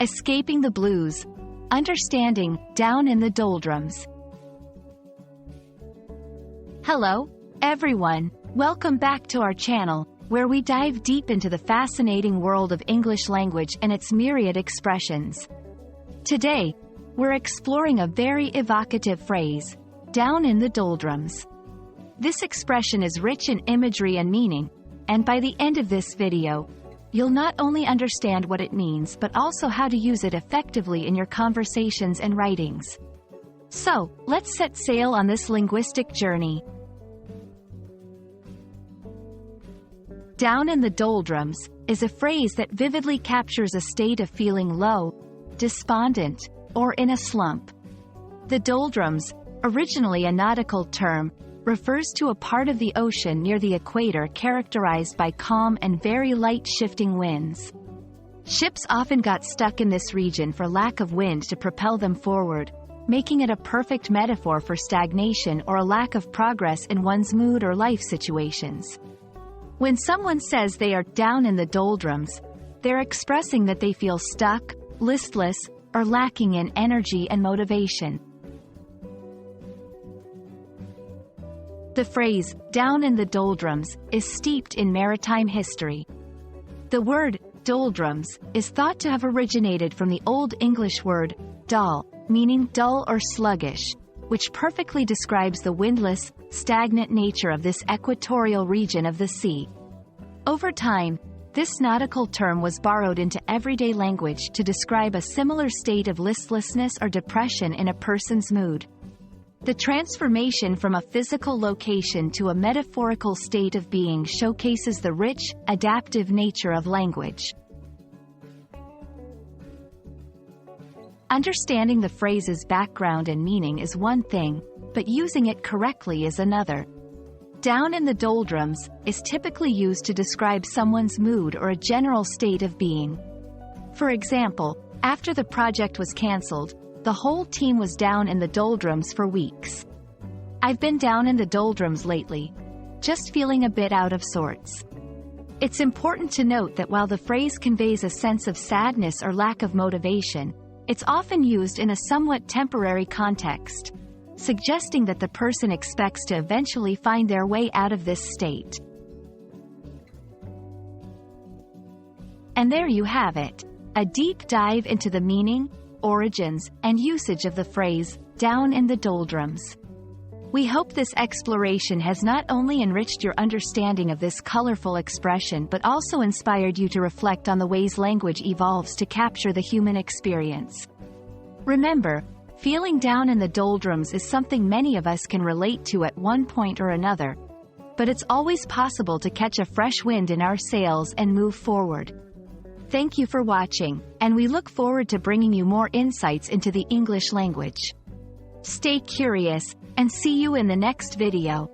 Escaping the blues. Understanding, down in the doldrums. Hello, everyone. Welcome back to our channel, where we dive deep into the fascinating world of English language and its myriad expressions. Today, we're exploring a very evocative phrase, down in the doldrums. This expression is rich in imagery and meaning, and by the end of this video, you'll not only understand what it means but also how to use it effectively in your conversations and writings. So, let's set sail on this linguistic journey. Down in the doldrums is a phrase that vividly captures a state of feeling low, despondent, or in a slump. The doldrums, originally a nautical term, refers to a part of the ocean near the equator characterized by calm and very light shifting winds. Ships often got stuck in this region for lack of wind to propel them forward, making it a perfect metaphor for stagnation or a lack of progress in one's mood or life situations. When someone says they are down in the doldrums, they're expressing that they feel stuck, listless, or lacking in energy and motivation. The phrase, down in the doldrums, is steeped in maritime history. The word, doldrums, is thought to have originated from the Old English word, dal, meaning dull or sluggish, which perfectly describes the windless, stagnant nature of this equatorial region of the sea. Over time, this nautical term was borrowed into everyday language to describe a similar state of listlessness or depression in a person's mood. The transformation from a physical location to a metaphorical state of being showcases the rich, adaptive nature of language. Understanding the phrase's background and meaning is one thing, but using it correctly is another. Down in the doldrums is typically used to describe someone's mood or a general state of being. For example, after the project was cancelled, the whole team was down in the doldrums for weeks. I've been down in the doldrums lately, just feeling a bit out of sorts. It's important to note that while the phrase conveys a sense of sadness or lack of motivation, it's often used in a somewhat temporary context, suggesting that the person expects to eventually find their way out of this state. And there you have it, a deep dive into the meaning, origins, and usage of the phrase, down in the doldrums. We hope this exploration has not only enriched your understanding of this colorful expression but also inspired you to reflect on the ways language evolves to capture the human experience. Remember, feeling down in the doldrums is something many of us can relate to at one point or another, but it's always possible to catch a fresh wind in our sails and move forward. Thank you for watching, and we look forward to bringing you more insights into the English language. Stay curious, and see you in the next video.